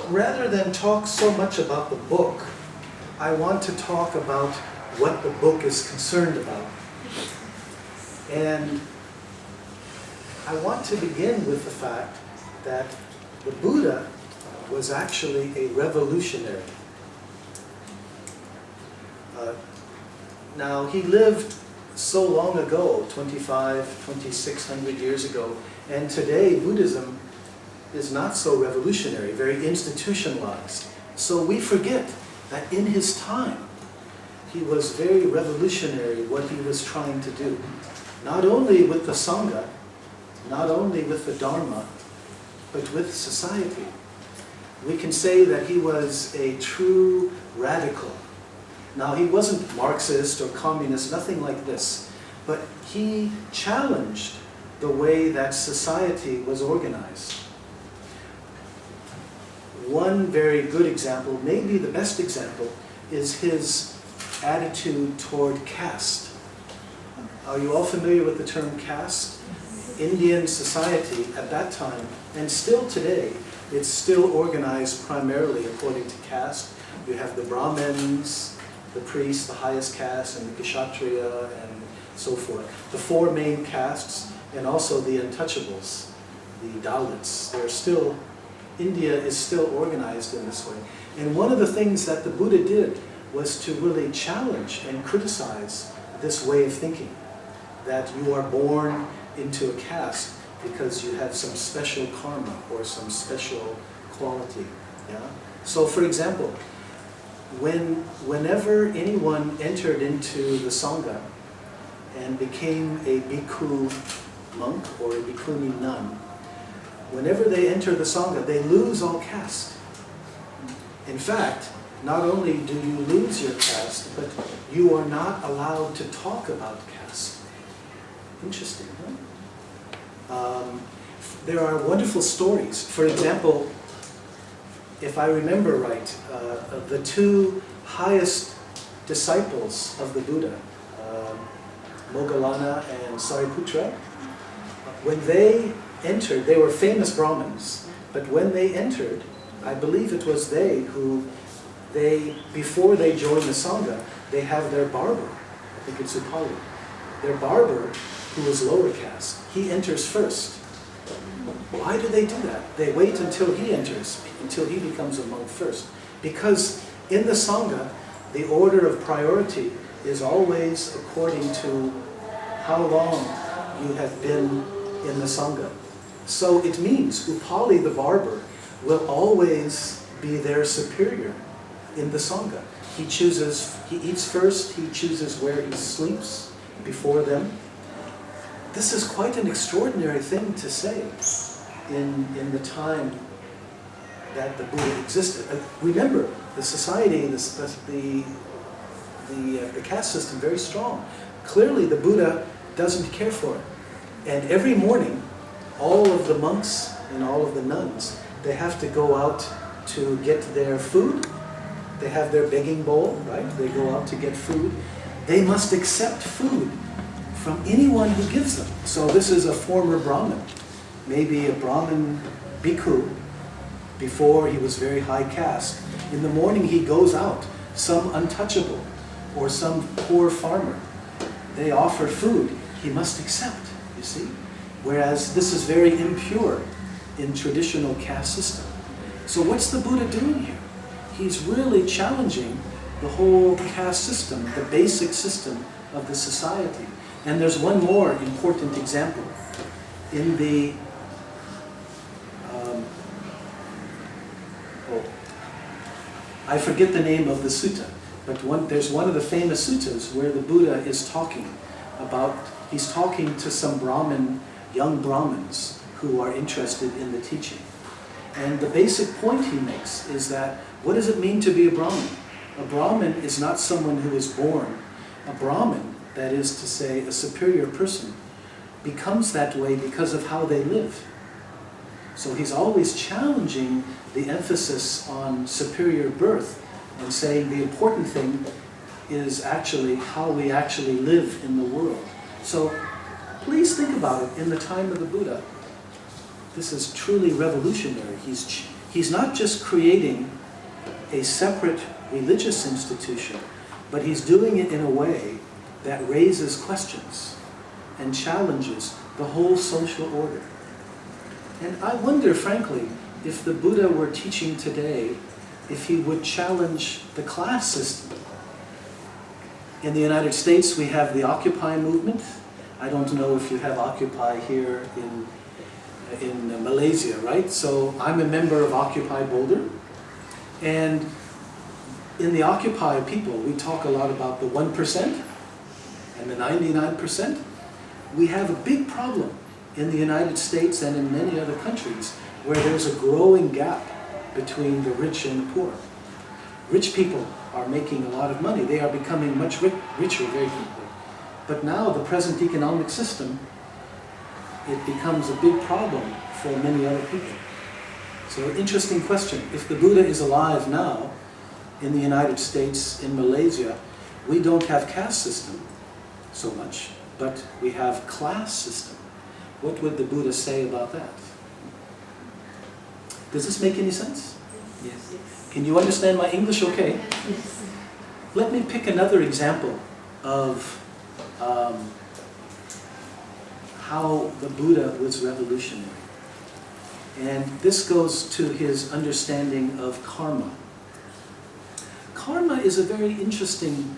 rather than talk so much about the book, I want to talk about what the book is concerned about. And I want to begin with the fact that the Buddha was actually a revolutionary. Now, he lived so long ago, 2,600 years ago, and today Buddhism is not so revolutionary, very institutionalized. So we forget that in his time, he was very revolutionary what he was trying to do. Not only with the Sangha, not only with the Dharma, but with society. We can say that he was a true radical. Now, he wasn't Marxist or communist, nothing like this, but he challenged the way that society was organized. One very good example, maybe the best example, is his attitude toward caste. Are you all familiar with the term caste? Indian society at that time, and still today, it's still organized primarily according to caste. You have the Brahmins, the priests, the highest caste, and the Kshatriya, and so forth. The four main castes, and also the untouchables, the Dalits. They're still, India is still organized in this way. And one of the things that the Buddha did was to really challenge and criticize this way of thinking, that you are born into a caste because you have some special karma or some special quality. Yeah? So for example, whenever anyone entered into the Sangha and became a bhikkhu monk or a bhikkhuni nun, whenever they enter the Sangha, they lose all caste. In fact, not only do you lose your caste, but you are not allowed to talk about caste. Interesting, huh? There are wonderful stories. For example, if I remember right, the two highest disciples of the Buddha, Moggallana and Sariputra, when they entered, they were famous Brahmins, but when they entered, I believe it was before they joined the Sangha, they have their barber, I think it's Upali. Their barber, who is lower caste, he enters first. Why do they do that? They wait until he enters, until he becomes a monk first. Because in the Sangha, the order of priority is always according to how long you have been in the Sangha. So it means Upali the barber will always be their superior in the Sangha. He eats first, he chooses where he sleeps before them. This is quite an extraordinary thing to say in the time that the Buddha existed. Remember, the society, the caste system, very strong. Clearly the Buddha doesn't care for it. And every morning, all of the monks and all of the nuns, they have to go out to get their food. They have their begging bowl, right? They go out to get food. They must accept food from anyone who gives them. So this is a former Brahmin, maybe a Brahmin bhikkhu, before he was very high caste. In the morning he goes out, some untouchable or some poor farmer. They offer food, he must accept, you see? Whereas this is very impure in traditional caste system. So what's the Buddha doing here? He's really challenging the whole caste system, the basic system of the society. And there's one more important example. In the, I forget the name of the sutta, but there's one of the famous suttas where the Buddha is talking about, he's talking to some young Brahmins who are interested in the teaching. And the basic point he makes is that, what does it mean to be a Brahmin? A Brahmin is not someone who is born. A Brahmin, that is to say, a superior person, becomes that way because of how they live. So he's always challenging the emphasis on superior birth and saying the important thing is actually how we actually live in the world. So please think about it in the time of the Buddha. This is truly revolutionary. he's not just creating a separate religious institution, but he's doing it in a way that raises questions and challenges the whole social order. And I wonder, frankly, if the Buddha were teaching today, if he would challenge the class system. In the United States, we have the Occupy movement. I don't know if you have Occupy here in Malaysia, right? So I'm a member of Occupy Boulder. And in the Occupy people, we talk a lot about the 1% and the 99%. We have a big problem in the United States and in many other countries where there's a growing gap between the rich and the poor. Rich people are making a lot of money. They are becoming much richer very quickly. But now the present economic system, it becomes a big problem for many other people. So interesting question. If the Buddha is alive now in the United States, in Malaysia, we don't have caste system so much, but we have class system. What would the Buddha say about that? Does this make any sense? Yes. Can you understand my English okay? Yes. Let me pick another example of how the Buddha was revolutionary. And this goes to his understanding of karma. Karma is a very interesting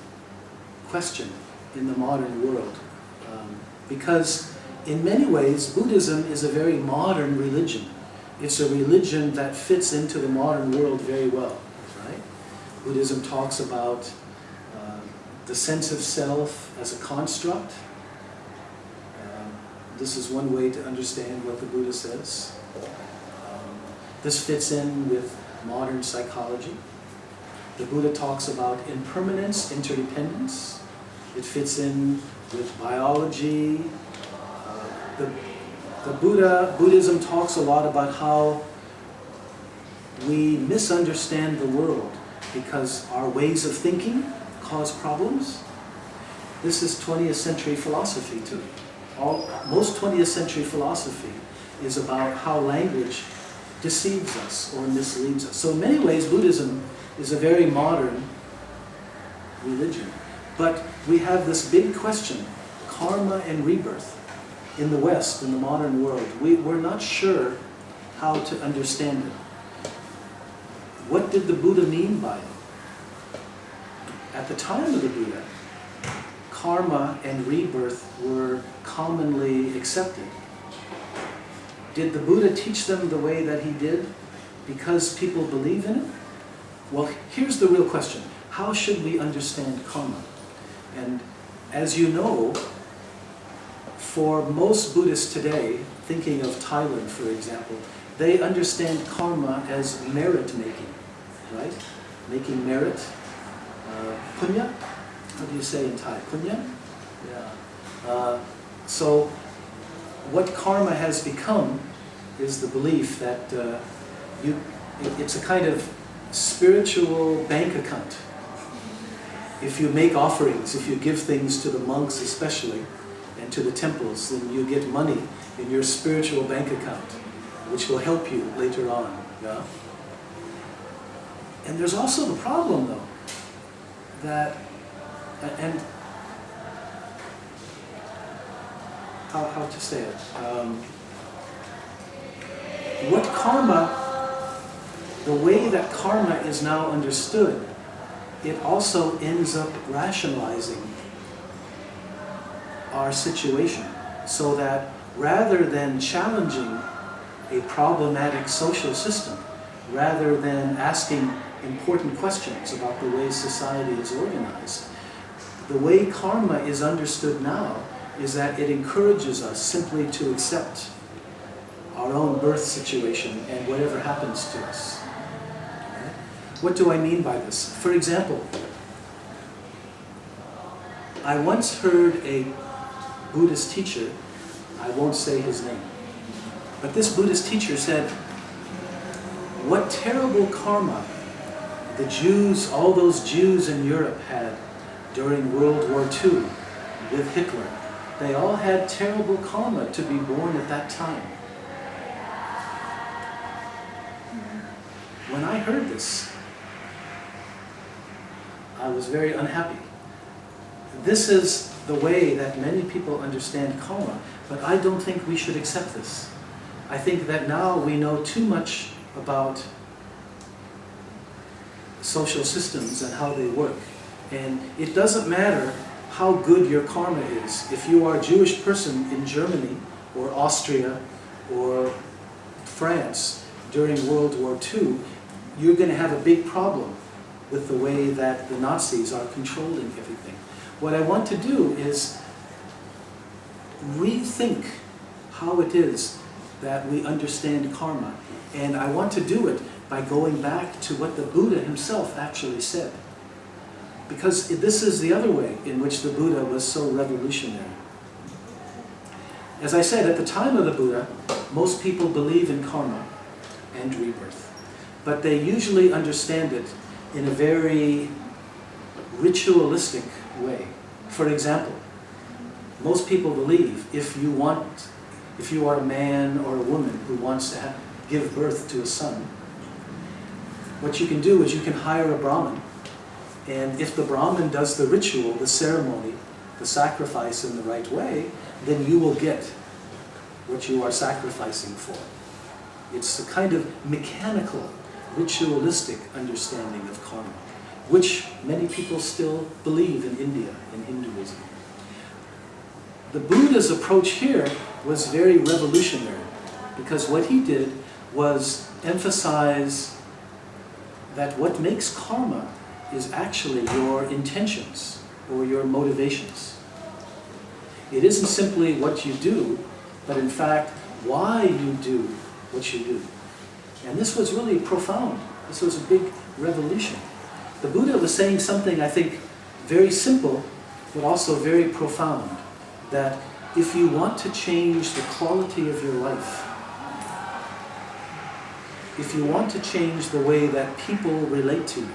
question in the modern world because in many ways Buddhism is a very modern religion. It's a religion that fits into the modern world very well, right? Buddhism talks about the sense of self as a construct. This is one way to understand what the Buddha says. This fits in with modern psychology. The Buddha talks about impermanence, interdependence. It fits in with biology. Buddhism talks a lot about how we misunderstand the world because our ways of thinking cause problems. This is 20th century philosophy too. Most 20th century philosophy is about how language deceives us or misleads us. So in many ways Buddhism is a very modern religion. But we have this big question, karma and rebirth. In the West, in the modern world, we're not sure how to understand it. What did the Buddha mean by it? At the time of the Buddha, karma and rebirth were commonly accepted. Did the Buddha teach them the way that he did because people believe in it? Well, here's the real question. How should we understand karma? And as you know, for most Buddhists today, thinking of Thailand, for example, they understand karma as merit-making, right? Making merit. Punya? How do you say in Thai? Punya? Yeah. So what karma has become is the belief that it's a kind of spiritual bank account. If you make offerings, if you give things to the monks especially, and to the temples, then you get money in your spiritual bank account, which will help you later on. Yeah? And there's also the problem, though, that, and how to say it? What karma, the way that karma is now understood, it also ends up rationalizing our situation, so that rather than challenging a problematic social system, rather than asking important questions about the way society is organized, the way karma is understood now is that it encourages us simply to accept our own birth situation and whatever happens to us. Okay? What do I mean by this? For example, I once heard a Buddhist teacher, I won't say his name, but this Buddhist teacher said, what terrible karma the Jews, all those Jews in Europe had during World War II with Hitler. They all had terrible karma to be born at that time. when I heard this, I was very unhappy. This is the way that many people understand karma, but I don't think we should accept this. I think that now we know too much about social systems and how they work. And it doesn't matter how good your karma is. If you are a Jewish person in Germany or Austria or France during World War II, you're going to have a big problem with the way that the Nazis are controlling everything. What I want to do is rethink how it is that we understand karma. And I want to do it by going back to what the Buddha himself actually said. Because this is the other way in which the Buddha was so revolutionary. As I said, at the time of the Buddha, most people believe in karma and rebirth. But they usually understand it in a very ritualistic way. For example, most people believe if you are a man or a woman who wants to give birth to a son, what you can do is you can hire a Brahmin, and if the Brahmin does the ritual, the ceremony, the sacrifice in the right way, then you will get what you are sacrificing for. It's a kind of mechanical, ritualistic understanding of karma, which many people still believe in India, in Hinduism. The Buddha's approach here was very revolutionary, because what he did was emphasize that what makes karma is actually your intentions or your motivations. It isn't simply what you do, but in fact why you do what you do. And this was really profound. This was a big revolution. The Buddha was saying something, I think, very simple, but also very profound, that if you want to change the quality of your life, if you want to change the way that people relate to you,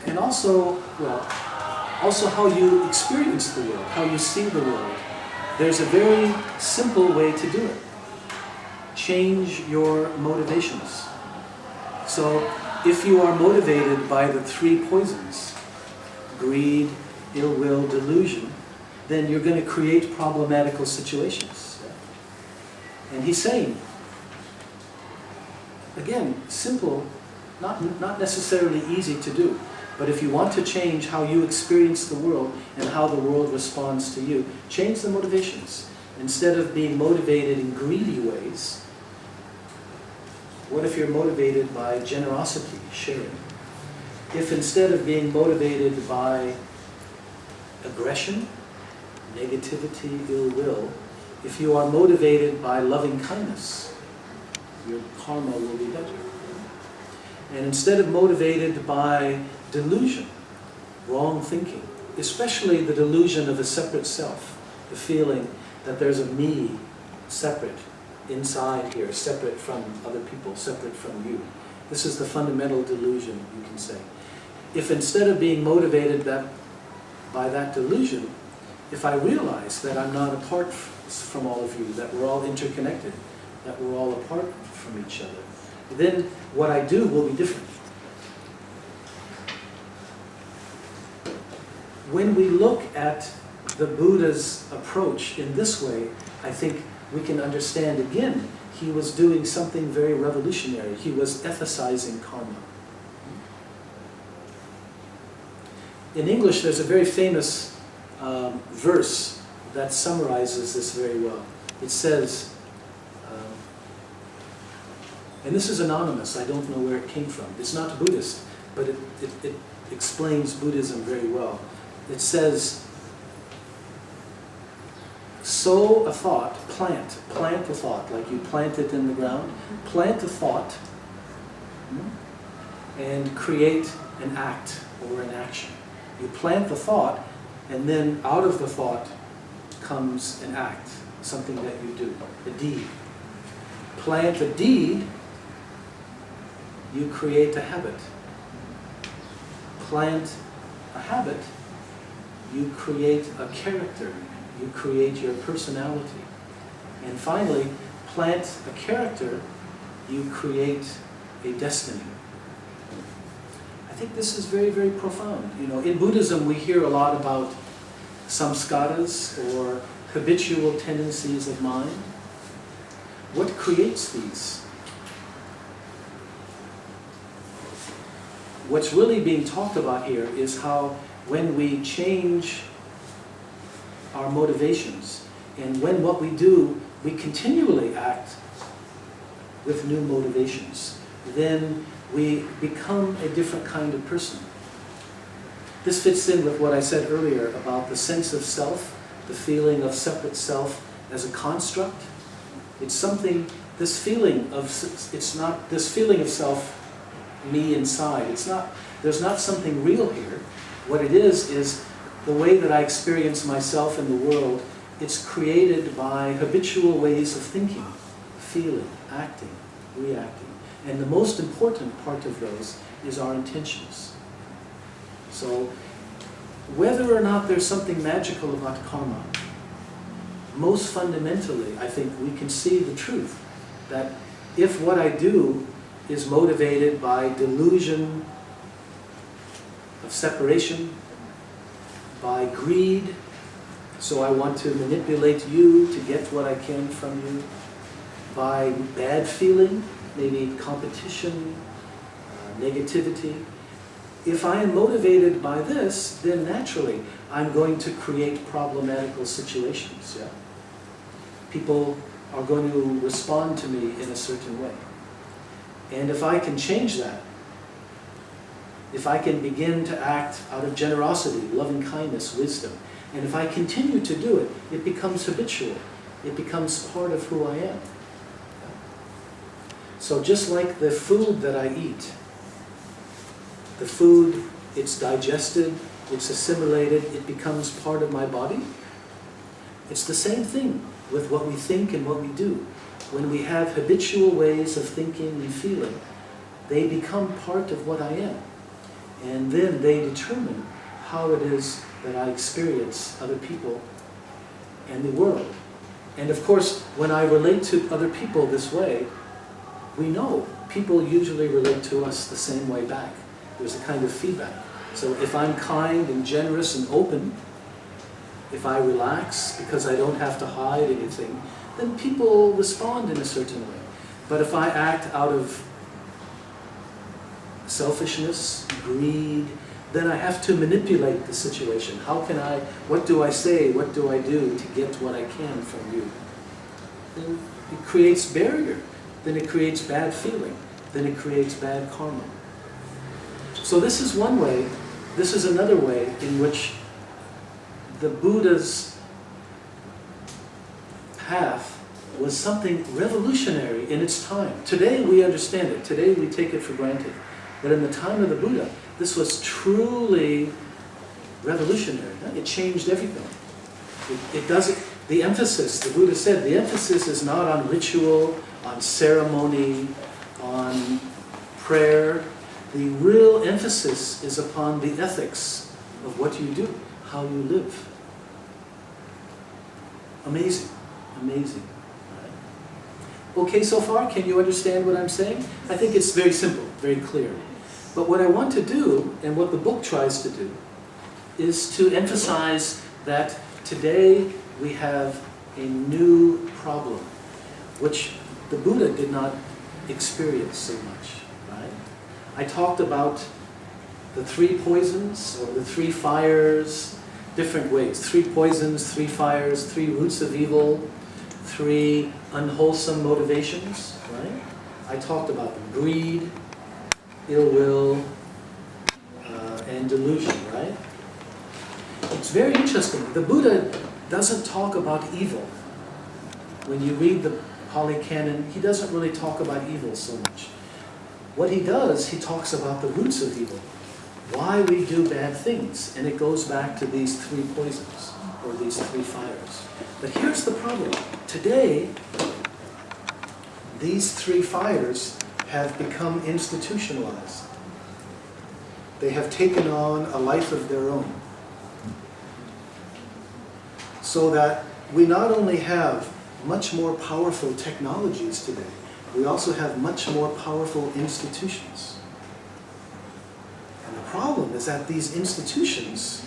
and also how you experience the world, how you see the world, there's a very simple way to do it. Change your motivations. So if you are motivated by the three poisons, greed, ill will, delusion, then you're going to create problematical situations. And he's saying, again, simple, not necessarily easy to do, but if you want to change how you experience the world and how the world responds to you, change the motivations. Instead of being motivated in greedy ways, what if you're motivated by generosity, sharing? If instead of being motivated by aggression, negativity, ill will, if you are motivated by loving kindness, your karma will be better. And instead of motivated by delusion, wrong thinking, especially the delusion of a separate self, the feeling that there's a me separate inside here, separate from other people, separate from you. This is the fundamental delusion, you can say. If instead of being motivated by that delusion, if I realize that I'm not apart from all of you, that we're all interconnected, that we're all apart from each other, then what I do will be different. When we look at the Buddha's approach in this way, I think we can understand again, he was doing something very revolutionary. He was emphasizing karma. In English, there's a very famous verse that summarizes this very well. It says, and this is anonymous, I don't know where it came from. It's not Buddhist, but it explains Buddhism very well. It says, sow a thought, plant a thought, like you plant it in the ground. Plant a thought and create an act or an action. You plant the thought, and then out of the thought comes an act, something that you do, a deed. Plant a deed, you create a habit. Plant a habit, you create a character, you create your personality. And finally, plant a character, you create a destiny. I think this is very, very profound. You know, in Buddhism we hear a lot about samskaras, or habitual tendencies of mind. What creates these? What's really being talked about here is how when we change our motivations, and when what we do, we continually act with new motivations, then we become a different kind of person. This fits in with what I said earlier about the sense of self, the feeling of separate self as a construct. It's something, this feeling of, it's not this feeling of self, me inside. It's not, there's not something real here. What it is the way that I experience myself in the world. It's created by habitual ways of thinking, feeling, acting, reacting. And the most important part of those is our intentions. So, whether or not there's something magical about karma, most fundamentally, I think we can see the truth that if what I do is motivated by delusion of separation, by greed, so I want to manipulate you to get what I can from you, by bad feeling, maybe competition, negativity. If I am motivated by this, then naturally I'm going to create problematical situations. Yeah? People are going to respond to me in a certain way. And if I can change that, if I can begin to act out of generosity, loving kindness, wisdom, and if I continue to do it, it becomes habitual. It becomes part of who I am. So just like the food that I eat, the food, it's digested, it's assimilated, it becomes part of my body. It's the same thing with what we think and what we do. When we have habitual ways of thinking and feeling, they become part of what I am. And then they determine how it is that I experience other people and the world. And of course, when I relate to other people this way, we know people usually relate to us the same way back. There's a kind of feedback. So if I'm kind and generous and open, if I relax because I don't have to hide anything, then people respond in a certain way. But if I act out of selfishness, greed, then I have to manipulate the situation. How can I, what do I say, what do I do to get what I can from you? Then it creates barrier. Then it creates bad feeling. Then it creates bad karma. So this is one way. This is another way in which the Buddha's path was something revolutionary in its time. Today we understand it. Today we take it for granted. But in the time of the Buddha, this was truly revolutionary. It changed everything. It doesn't, the emphasis, the Buddha said, the emphasis is not on ritual, on ceremony, on prayer. The real emphasis is upon the ethics of what you do, how you live. Amazing, amazing. Okay, so far, can you understand what I'm saying? I think it's very simple, very clear. But what I want to do, and what the book tries to do, is to emphasize that today we have a new problem, which the Buddha did not experience so much, right? I talked about the three poisons, or the three fires, different ways. Three poisons, three fires, three roots of evil, three unwholesome motivations, right? I talked about them. Greed, ill will, and delusion, right? It's very interesting. The Buddha doesn't talk about evil. When you read the Pali Canon, he doesn't really talk about evil so much. What he does, he talks about the roots of evil, why we do bad things, and it goes back to these three poisons, or these three fires. But here's the problem. Today, these three fires have become institutionalized. They have taken on a life of their own. So that we not only have much more powerful technologies today, we also have much more powerful institutions. And the problem is that these institutions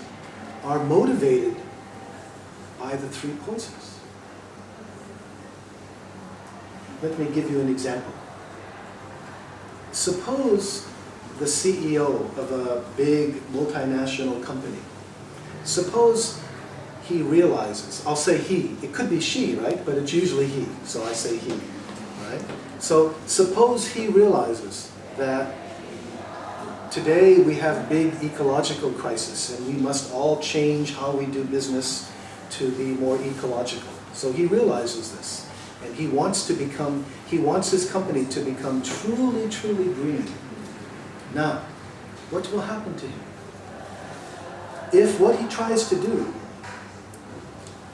are motivated by the three poisons. Let me give you an example. Suppose the CEO of a big multinational company, suppose he realizes, I'll say he, it could be she, right? But it's usually he, so I say he, right? So suppose he realizes that today we have big ecological crisis and we must all change how we do business to be more ecological. So he realizes this, and he wants his company to become truly, truly green. Now, what will happen to him? If what he tries to do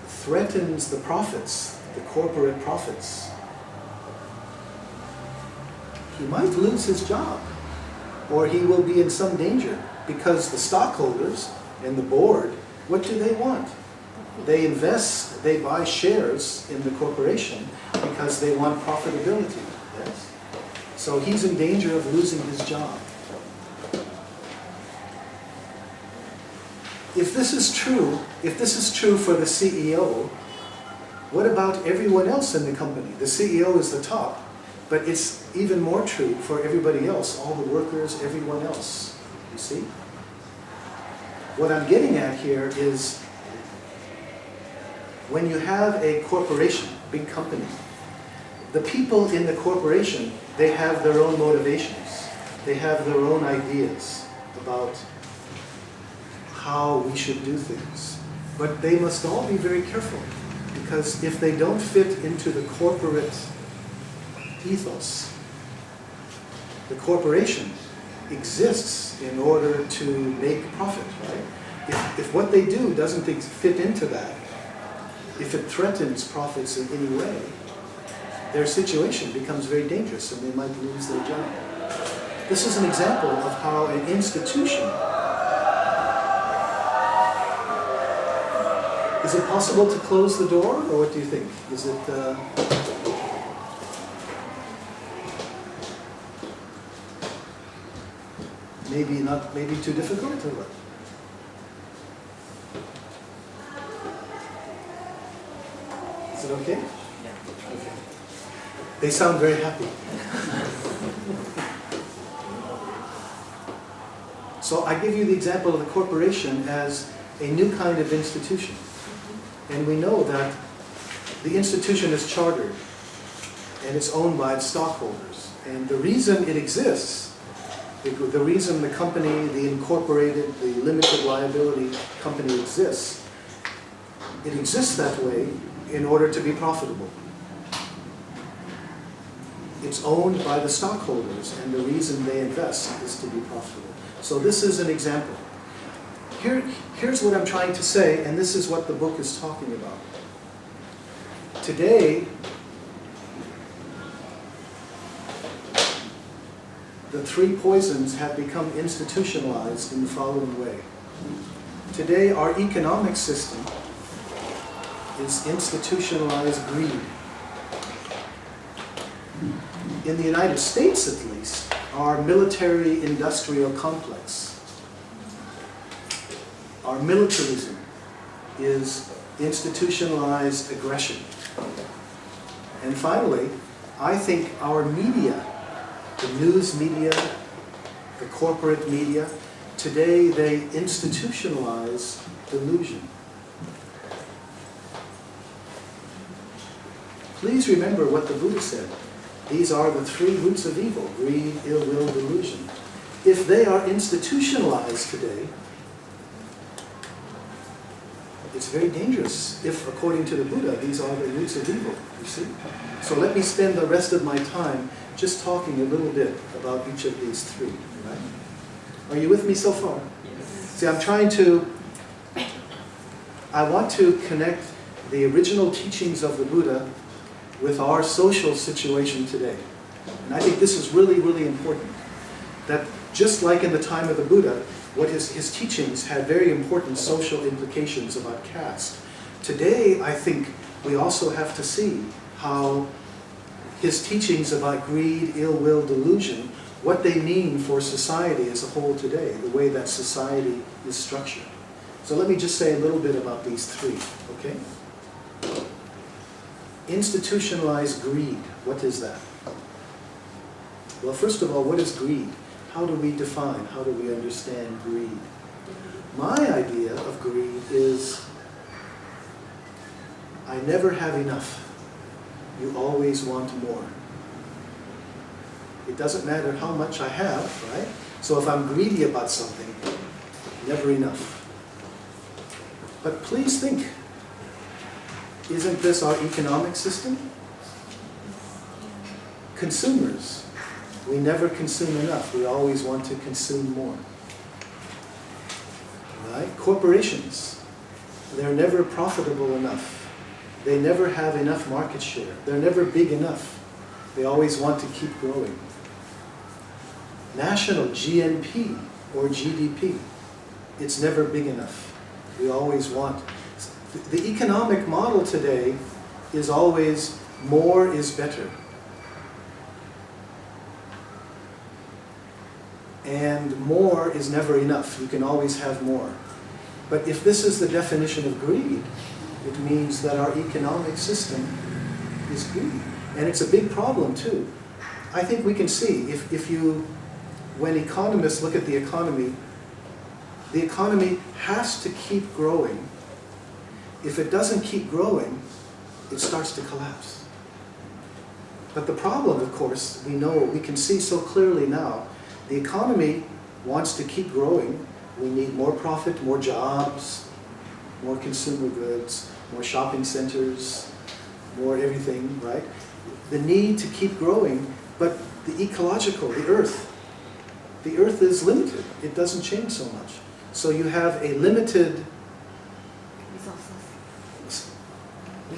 threatens the profits, the corporate profits, he might lose his job, or he will be in some danger, because the stockholders and the board, what do they want? They invest, they buy shares in the corporation because they want profitability, yes? So he's in danger of losing his job. If this is true for the CEO, what about everyone else in the company? The CEO is the top, but it's even more true for everybody else, all the workers, everyone else, you see? What I'm getting at here is when you have a corporation, big company, the people in the corporation, they have their own motivations. They have their own ideas about how we should do things. But they must all be very careful, because if they don't fit into the corporate ethos, the corporation exists in order to make profit, right? If what they do doesn't fit into that, if it threatens profits in any way, their situation becomes very dangerous and they might lose their job. This is an example of how an institution. Is it possible to close the door, or what do you think? Is it... maybe too difficult, or what? Is it okay? Yeah. Okay. They sound very happy. So I give you the example of the corporation as a new kind of institution. And we know that the institution is chartered and it's owned by the stockholders. And the reason it exists, the reason the company, the incorporated, the limited liability company exists, it exists that way in order to be profitable. It's owned by the stockholders, and the reason they invest is to be profitable. So this is an example. Here's what I'm trying to say, and this is what the book is talking about. Today, the three poisons have become institutionalized in the following way. Today, our economic system is institutionalized greed. In the United States, at least, our military-industrial complex, our militarism, is institutionalized aggression. And finally, I think our media, the news media, the corporate media, today they institutionalize delusion. Please remember what the Buddha said. These are the three roots of evil: greed, ill will, delusion. If they are institutionalized today, it's very dangerous if, according to the Buddha, these are the roots of evil, you see? So let me spend the rest of my time just talking a little bit about each of these three, right? Are you with me so far? Yes. See, I want to connect the original teachings of the Buddha with our social situation today. And I think this is really, really important. That just like in the time of the Buddha, what his teachings had very important social implications about caste. Today, I think we also have to see how his teachings about greed, ill will, delusion, what they mean for society as a whole today, the way that society is structured. So let me just say a little bit about these three, okay? Institutionalized greed, what is that? Well, first of all, what is greed? How do we define, how do we understand greed? My idea of greed is I never have enough. You always want more. It doesn't matter how much I have, right? So if I'm greedy about something, never enough. But please think, isn't this our economic system? Consumers, we never consume enough. We always want to consume more. Right? Corporations, they're never profitable enough. They never have enough market share. They're never big enough. They always want to keep growing. National GNP or GDP, it's never big enough. We always want. The economic model today is always more is better. And more is never enough. You can always have more. But if this is the definition of greed, it means that our economic system is greedy. And it's a big problem too. I think we can see, when economists look at the economy has to keep growing. If it doesn't keep growing, it starts to collapse. But the problem, of course, we can see so clearly now, the economy wants to keep growing. We need more profit, more jobs, more consumer goods, more shopping centers, more everything, right? The need to keep growing, but the earth is limited. It doesn't change so much. So you have a limited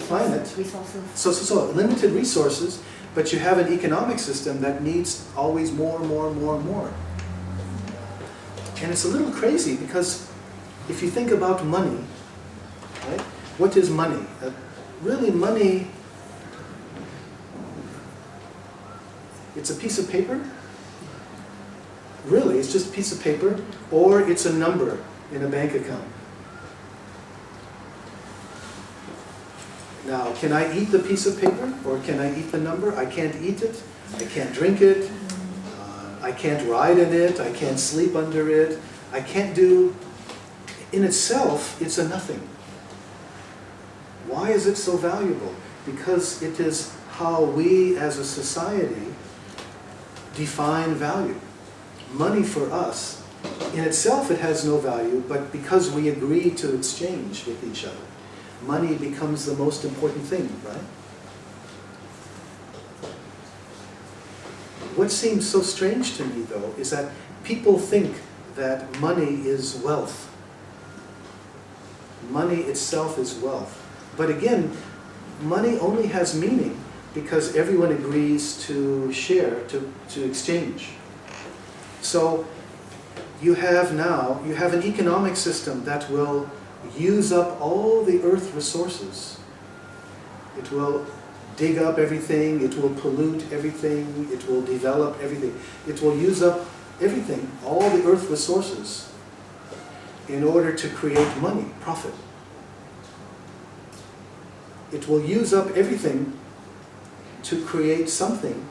climate. So limited resources, but you have an economic system that needs always more. And it's a little crazy because if you think about money, right? What is money? Really, money, it's a piece of paper. Really, it's just a piece of paper, or it's a number in a bank account. Now, can I eat the piece of paper, or can I eat the number? I can't eat it, I can't drink it, I can't ride in it, I can't sleep under it, I can't do... In itself, it's a nothing. Why is it so valuable? Because it is how we as a society define value. Money for us, in itself it has no value, but because we agree to exchange with each other, money becomes the most important thing, right? What seems so strange to me, though, is that people think that money is wealth. Money itself is wealth. But again, money only has meaning because everyone agrees to share, to exchange. So you have an economic system that will use up all the earth resources. It will dig up everything, it will pollute everything, it will develop everything. It will use up everything, all the earth resources, in order to create money, profit. It will use up everything to create something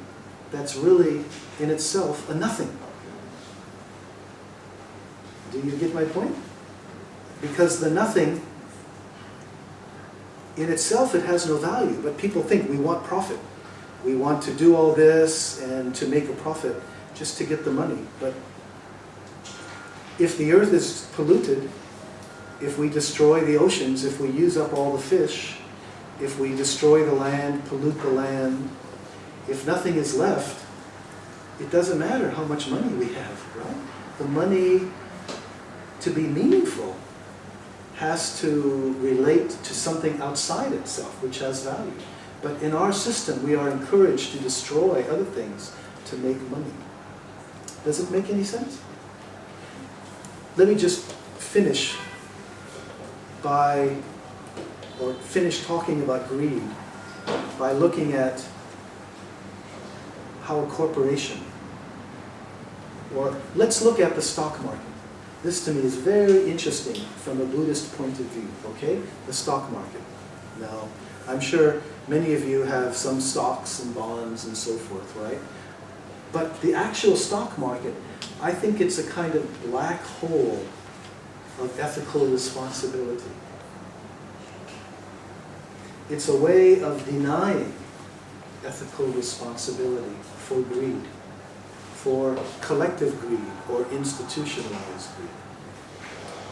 that's really, in itself, a nothing. Do you get my point? Because the nothing, in itself, it has no value, but people think we want profit. We want to do all this and to make a profit just to get the money. But if the earth is polluted, if we destroy the oceans, if we use up all the fish, if we destroy the land, pollute the land, if nothing is left, it doesn't matter how much money we have, right? The money, to be meaningful, has to relate to something outside itself, which has value. But in our system, we are encouraged to destroy other things to make money. Does it make any sense? Let me just finish finish talking about greed by looking at how a corporation, or let's look at the stock market. This to me is very interesting from a Buddhist point of view, okay? The stock market. Now, I'm sure many of you have some stocks and bonds and so forth, right? But the actual stock market, I think it's a kind of black hole of ethical responsibility. It's a way of denying ethical responsibility for greed, for collective greed or institutionalized greed.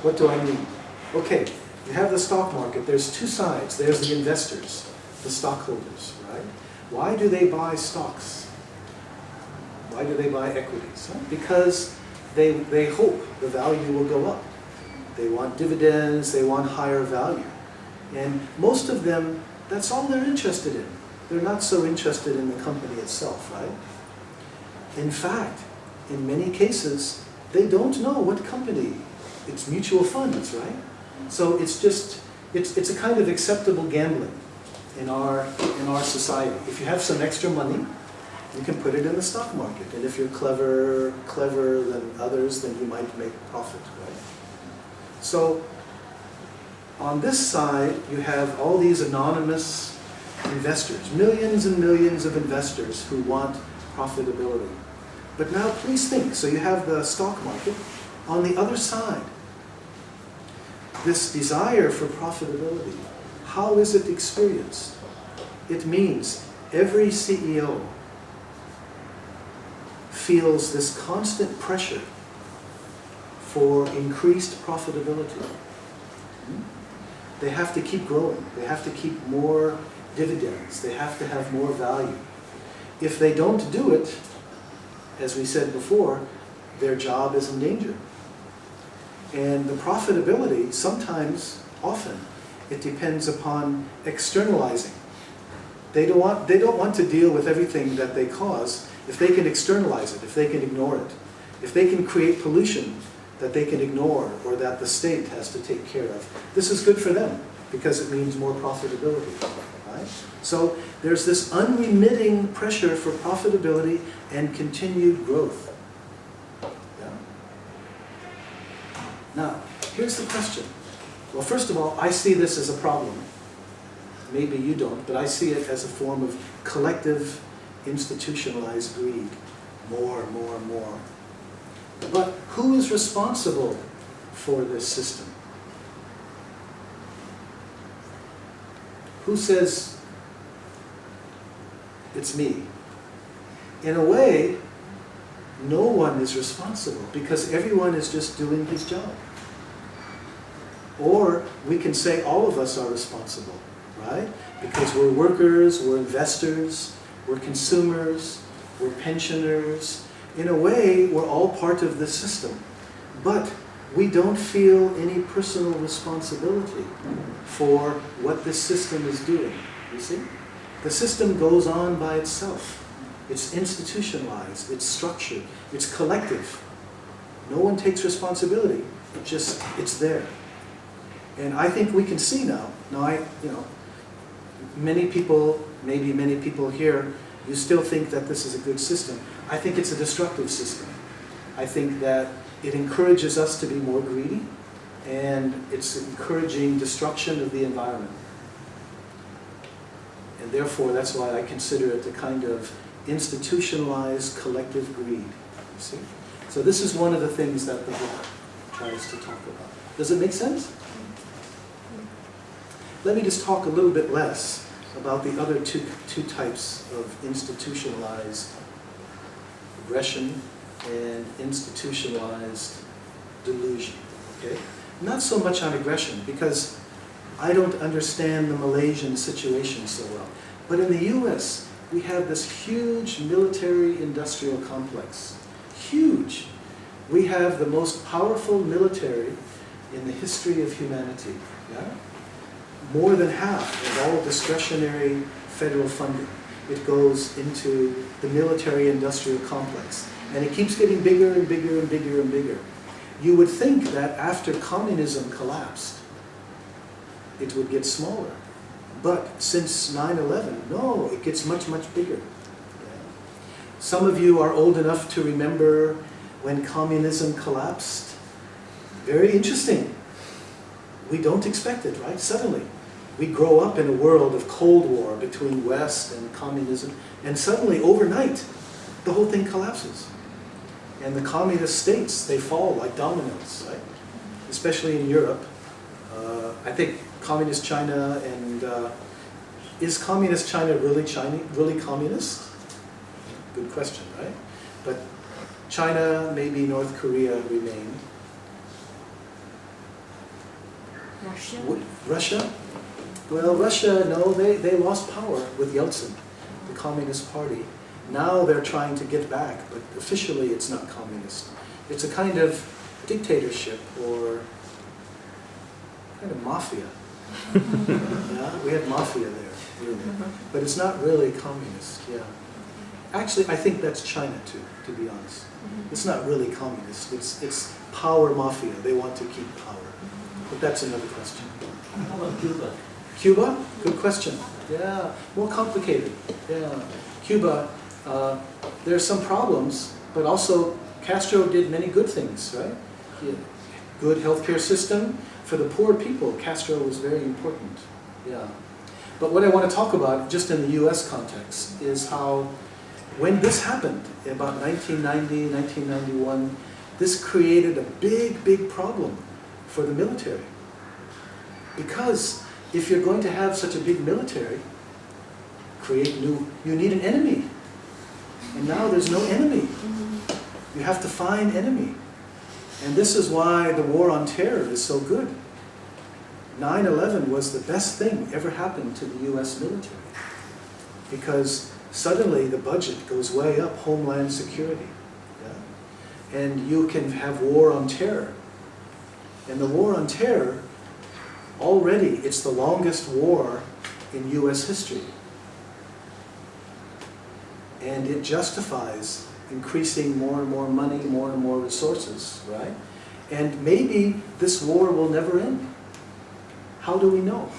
What do I mean? Okay, you have the stock market. There's two sides. There's the investors, the stockholders, right? Why do they buy stocks? Why do they buy equities? Well, because they hope the value will go up. They want dividends, they want higher value. And most of them, that's all they're interested in. They're not so interested in the company itself, right? In fact, in many cases, they don't know what company. It's mutual funds, right? So it's just, it's a kind of acceptable gambling in our society. If you have some extra money, you can put it in the stock market. And if you're cleverer than others, then you might make profit, right? So on this side, you have all these anonymous investors, millions and millions of investors who want profitability. But now please think, so you have the stock market. On the other side, this desire for profitability, how is it experienced? It means every CEO feels this constant pressure for increased profitability. They have to keep growing. They have to keep more dividends. They have to have more value. If they don't do it, as we said before, their job is in danger. And the profitability, sometimes, often, it depends upon externalizing. They don't want to deal with everything that they cause if they can externalize it, if they can ignore it. If they can create pollution that they can ignore or that the state has to take care of. This is good for them because it means more profitability. Right? So there's this unremitting pressure for profitability and continued growth. Yeah? Now, here's the question. Well, first of all, I see this as a problem. Maybe you don't, but I see it as a form of collective, institutionalized greed. More, more, more. But who is responsible for this system? Who says, it's me? In a way, no one is responsible because everyone is just doing his job. Or we can say all of us are responsible, right? Because we're workers, we're investors, we're consumers, we're pensioners. In a way, we're all part of the system. But we don't feel any personal responsibility for what this system is doing, you see? The system goes on by itself. It's institutionalized, it's structured, it's collective. No one takes responsibility, it's there. And I think we can see now, many people, maybe many people here, you still think that this is a good system. I think it's a destructive system. I think that it encourages us to be more greedy, and it's encouraging destruction of the environment. And therefore, that's why I consider it a kind of institutionalized collective greed. You see? So this is one of the things that the book tries to talk about. Does it make sense? Let me just talk a little bit less about the other two types of institutionalized aggression and institutionalized delusion. Okay? Not so much on aggression, because I don't understand the Malaysian situation so well. But in the US, we have this huge military-industrial complex. Huge. We have the most powerful military in the history of humanity. Yeah? More than half of all discretionary federal funding, it goes into the military-industrial complex. And it keeps getting bigger and bigger and bigger and bigger. You would think that after communism collapsed, it would get smaller. But since 9/11, no, it gets much, much bigger. Yeah. Some of you are old enough to remember when communism collapsed. Very interesting. We don't expect it, right? Suddenly. We grow up in a world of Cold War between West and communism, and suddenly, overnight, the whole thing collapses. And the communist states, they fall like dominoes, right? Especially in Europe. I think communist China and... is communist China really communist? Good question, right? But China, maybe North Korea remain. Russia? Russia? Well, Russia, no, they lost power with Yeltsin, the Communist Party. Now they're trying to get back, but officially it's not communist. It's a kind of dictatorship or kind of mafia. Yeah, we have mafia there, really. But it's not really communist, yeah. Actually, I think that's China too, to be honest. It's not really communist, it's power mafia. They want to keep power. But that's another question. How about Cuba? Cuba? Good question. Yeah, more complicated. Yeah. Cuba, there are some problems, but also Castro did many good things, right? Good healthcare system. For the poor people, Castro was very important. Yeah. But what I want to talk about, just in the US context, is how when this happened, about 1990, 1991, this created a big, big problem for the military. Because if you're going to have such a big military, you need an enemy. And now there's no enemy. You have to find enemy. And this is why the war on terror is so good. 9/11 was the best thing ever happened to the US military. Because suddenly the budget goes way up, Homeland Security. Yeah? And you can have war on terror. And the war on terror, already it's the longest war in US history. And it justifies increasing more and more money, more and more resources, right? And maybe this war will never end. How do we know?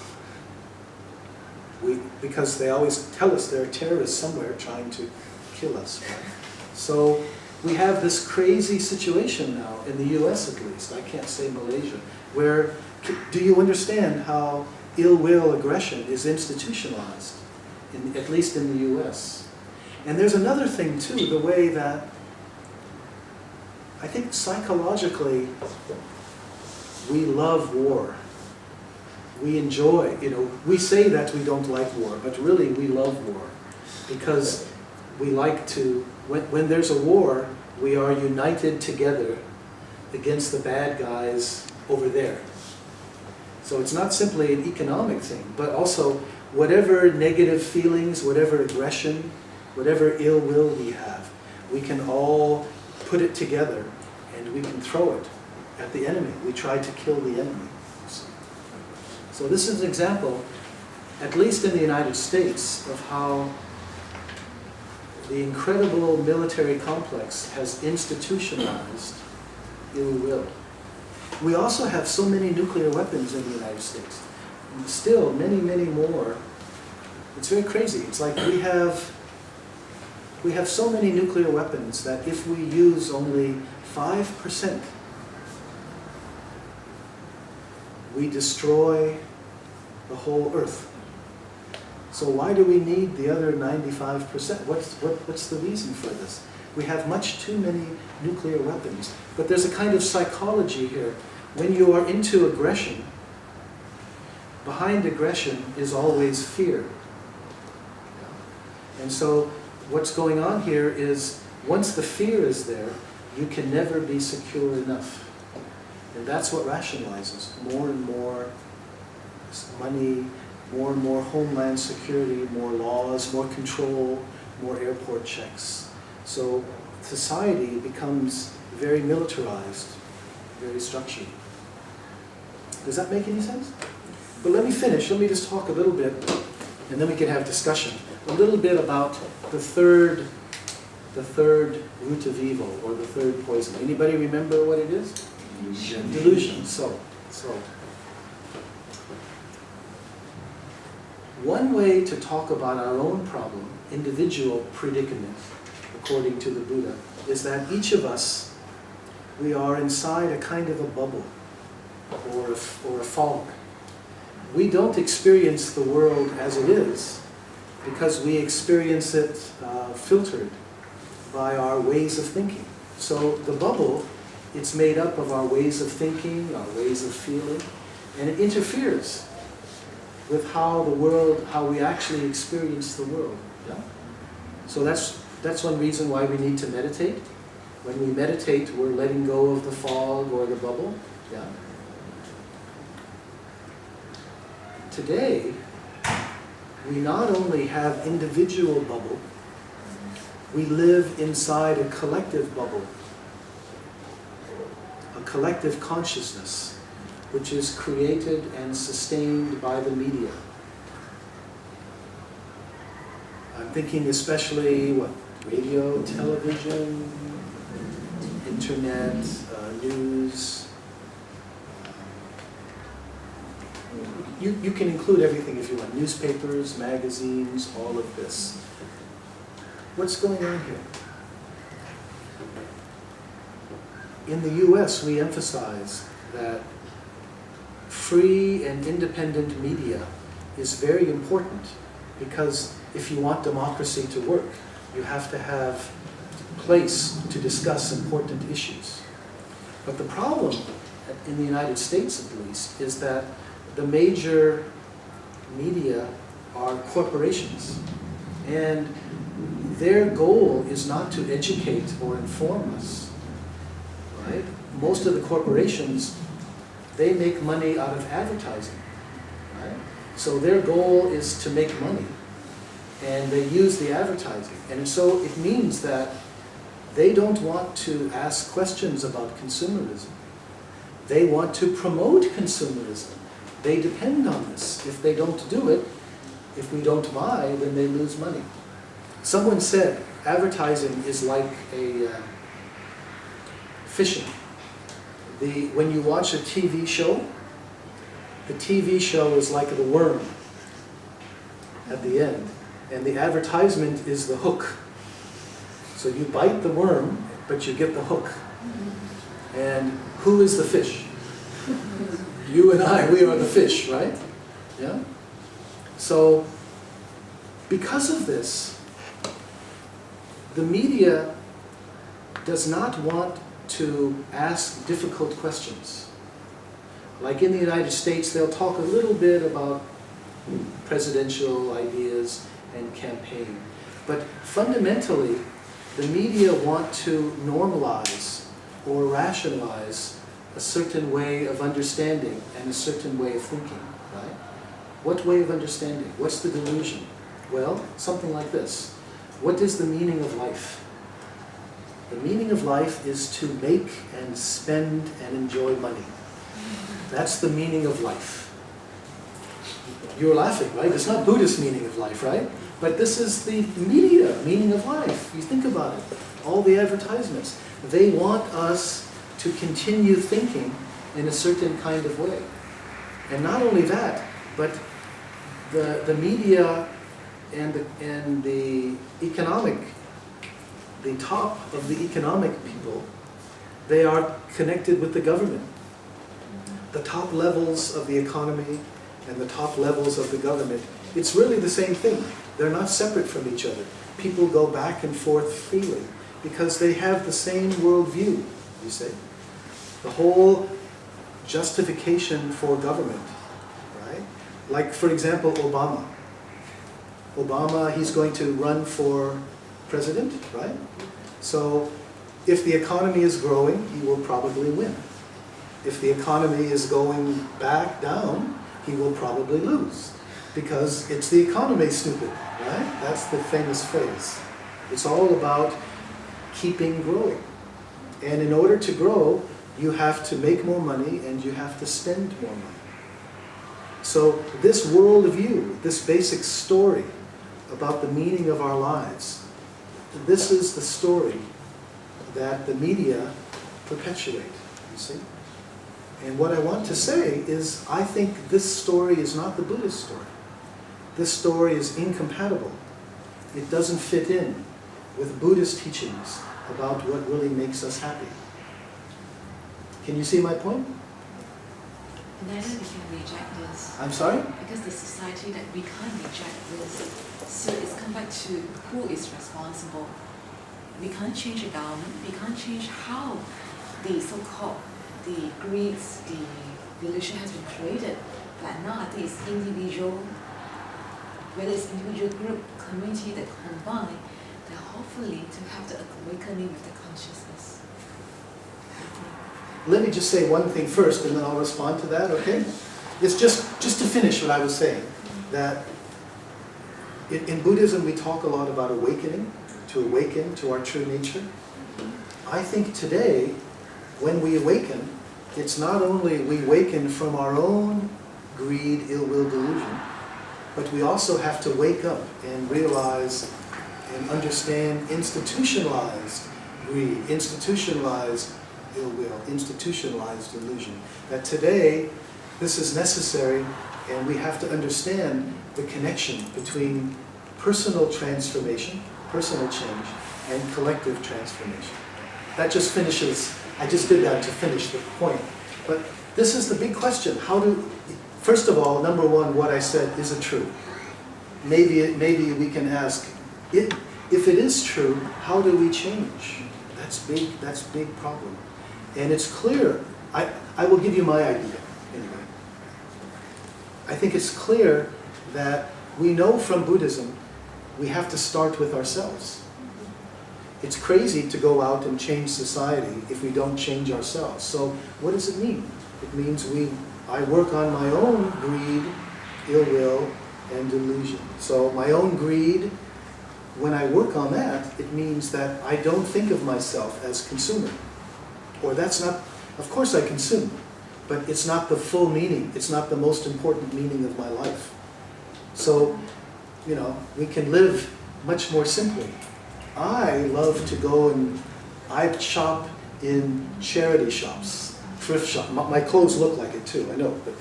Because they always tell us there are terrorists somewhere trying to kill us, right? So we have this crazy situation now, in the US at least, I can't say Malaysia, where, do you understand how ill will, aggression is institutionalized, at least in the US? And there's another thing too, the way that, I think psychologically, we love war. We enjoy, we say that we don't like war, but really we love war. Because we like to, when there's a war, we are united together against the bad guys over there. So it's not simply an economic thing, but also whatever negative feelings, whatever aggression, whatever ill will we have, we can all put it together and we can throw it at the enemy. We try to kill the enemy. So this is an example, at least in the United States, of how the incredible military complex has institutionalized ill will. We also have so many nuclear weapons in the United States. And still, many, many more. It's very crazy. It's like we have so many nuclear weapons that if we use only 5%, we destroy the whole Earth. So why do we need the other 95%? What's the reason for this? We have much too many nuclear weapons. But there's a kind of psychology here. When you are into aggression, behind aggression is always fear. And so what's going on here is, once the fear is there, you can never be secure enough. And that's what rationalizes more and more money, more and more homeland security, more laws, more control, more airport checks. So society becomes very militarized, very structured. Does that make any sense? But let me finish. Let me just talk a little bit, and then we can have discussion. A little bit about the third root of evil, or the third poison. Anybody remember what it is? Delusion. Delusion. So one way to talk about our own problem, individual predicament, the according to the Buddha, is that each of us, we are inside a kind of a bubble or a fog. We don't experience the world as it is because we experience it filtered by our ways of thinking. So the bubble, it's made up of our ways of thinking, our ways of feeling, and it interferes with how we actually experience the world. Yeah? So that's one reason why we need to meditate. When we meditate, we're letting go of the fog or the bubble. Yeah? Today, we not only have individual bubble, we live inside a collective bubble, a collective consciousness, which is created and sustained by the media. I'm thinking especially radio, television, internet, news. You can include everything if you want. Newspapers, magazines, all of this. What's going on here? In the US, we emphasize that free and independent media is very important because if you want democracy to work, you have to have a place to discuss important issues. But the problem, in the United States at least, is that the major media are corporations. And their goal is not to educate or inform us, right? Most of the corporations, they make money out of advertising, right? So their goal is to make money, and they use the advertising. And so it means that they don't want to ask questions about consumerism. They want to promote consumerism. They depend on this. If they don't do it, if we don't buy, then they lose money. Someone said advertising is like a fishing. When you watch a TV show, the TV show is like the worm at the end, and the advertisement is the hook. So you bite the worm, but you get the hook. And who is the fish? You and I, we are the fish, right? Yeah? So, because of this, the media does not want to ask difficult questions. Like in the United States, they'll talk a little bit about presidential ideas and campaign. But fundamentally, the media want to normalize or rationalize a certain way of understanding and a certain way of thinking, right? What way of understanding? What's the delusion? Well, something like this. What is the meaning of life? The meaning of life is to make and spend and enjoy money. That's the meaning of life. You're laughing, right? It's not Buddhist meaning of life, right? But this is the media meaning of life. You think about it. All the advertisements. They want us to continue thinking in a certain kind of way. And not only that, but the media and the economic, the top of the economic people, they are connected with the government. The top levels of the economy and the top levels of the government, it's really the same thing. They're not separate from each other. People go back and forth freely because they have the same worldview, you see. The whole justification for government, right? Like, for example, Obama. Obama, he's going to run for president, right? So if the economy is growing, he will probably win. If the economy is going back down, he will probably lose. Because it's the economy, stupid, right? That's the famous phrase. It's all about keeping growing. And in order to grow, you have to make more money and you have to spend more money. So this worldview, this basic story about the meaning of our lives, this is the story that the media perpetuate, you see. And what I want to say is, I think this story is not the Buddhist story. This story is incompatible. It doesn't fit in with Buddhist teachings about what really makes us happy. Can you see my point? Neither we can reject this. I'm sorry? Because the society that we can't reject this. So it's come back to who is responsible. We can't change the government, we can't change how the so-called, the greeds, the delusion has been created. But now I think it's individual, whether it's individual group, community that combine, that hopefully to have the awakening with the consciousness. Let me just say one thing first, and then I'll respond to that, okay? It's just to finish what I was saying, that in Buddhism we talk a lot about awakening, to awaken to our true nature. I think today, when we awaken, it's not only we awaken from our own greed, ill will, delusion, but we also have to wake up and realize and understand institutionalized greed, institutionalized ill will, institutionalized delusion. That today, this is necessary, and we have to understand the connection between personal transformation, personal change, and collective transformation. That just finishes, I just did that to finish the point. But this is the big question. First of all, number one, what I said, is it true? Maybe we can ask, if it is true, how do we change? That's big problem. And it's clear, I will give you my idea, anyway. I think it's clear that we know from Buddhism, we have to start with ourselves. It's crazy to go out and change society if we don't change ourselves. So what does it mean? It means I work on my own greed, ill will, and delusion. So my own greed, when I work on that, it means that I don't think of myself as consumer. Or that's not, of course I consume, but it's not the full meaning. It's not the most important meaning of my life. So, we can live much more simply. I love to go and I shop in charity shops, thrift shop. My clothes look like it too, I know, but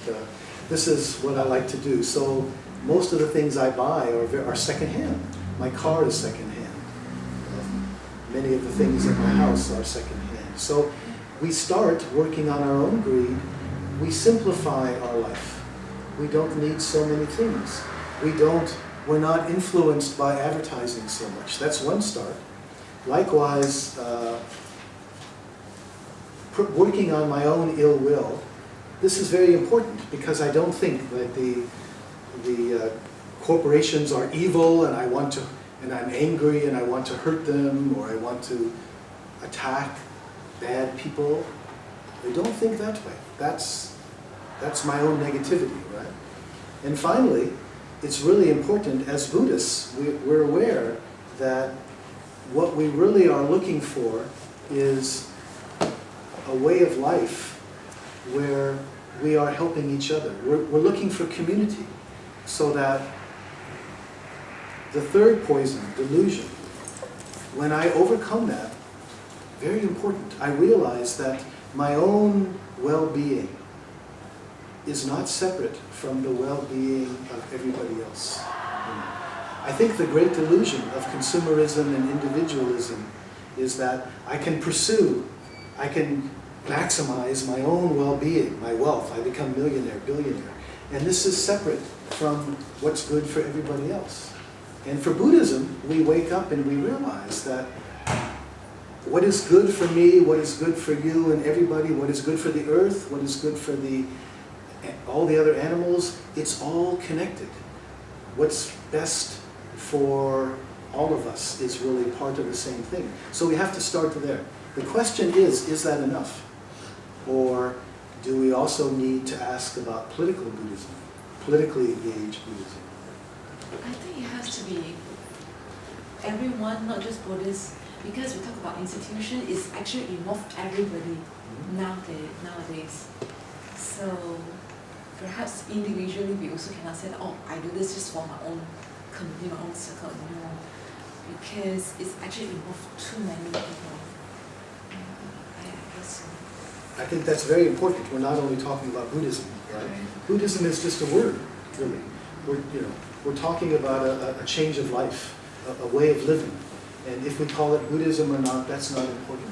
this is what I like to do. So most of the things I buy are secondhand. My car is secondhand. Many of the things in my house are secondhand. So we start working on our own greed. We simplify our life. We don't need so many things. We're not influenced by advertising so much. That's one start. Likewise, working on my own ill will. This is very important because I don't think that the corporations are evil and I'm angry and I want to hurt them or I want to attack bad people. I don't think that way. That's my own negativity, right? And finally, it's really important, as Buddhists, we're aware that what we really are looking for is a way of life where we are helping each other. We're looking for community, so that the third poison, delusion, when I overcome that, very important, I realize that my own well-being is not separate from the well-being of everybody else. I think the great delusion of consumerism and individualism is that I can maximize my own well-being, my wealth. I become millionaire, billionaire. And this is separate from what's good for everybody else. And for Buddhism, we wake up and we realize that what is good for me, what is good for you and everybody, what is good for the earth, what is good for all the other animals, it's all connected. What's best for all of us is really part of the same thing. So we have to start there. The question is that enough? Or do we also need to ask about political Buddhism, politically engaged Buddhism? I think it has to be everyone, not just Buddhists, because we talk about institution, it's actually involved everybody nowadays. So perhaps individually we also cannot say, oh, I do this just for my own community, my own circle, because it's actually involved too many people. I guess so. I think that's very important. We're not only talking about Buddhism, right? Buddhism is just a word, really. We're talking about a change of life, a way of living. And if we call it Buddhism or not, that's not important.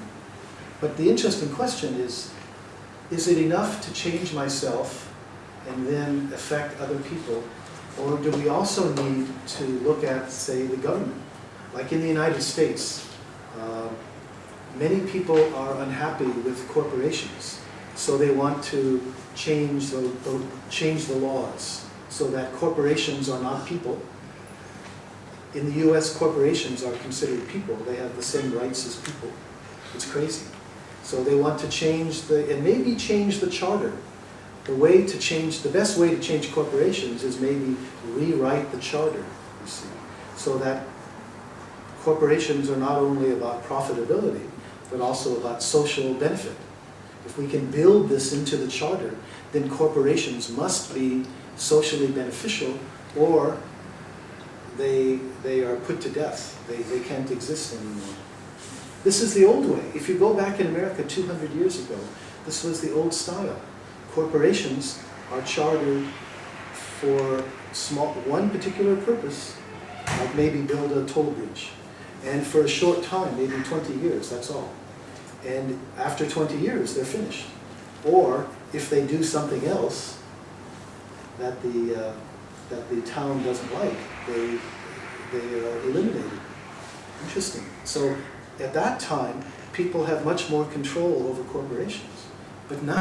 But the interesting question is it enough to change myself and then affect other people? Or do we also need to look at, say, the government? Like in the United States, many people are unhappy with corporations, so they want to change the laws so that corporations are not people. In the US, corporations are considered people. They have the same rights as people. It's crazy. So they want to change and maybe change the charter. The best way to change corporations is maybe rewrite the charter, you see, so that corporations are not only about profitability, but also about social benefit. If we can build this into the charter, then corporations must be socially beneficial, or they are put to death. They can't exist anymore. This is the old way. If you go back in America 200 years ago, this was the old style. Corporations are chartered for one particular purpose, like maybe build a toll bridge. And for a short time, maybe 20 years, that's all. And after 20 years, they're finished. Or if they do something else that the town doesn't like, they are eliminated. Interesting. So at that time, people have much more control over corporations. But now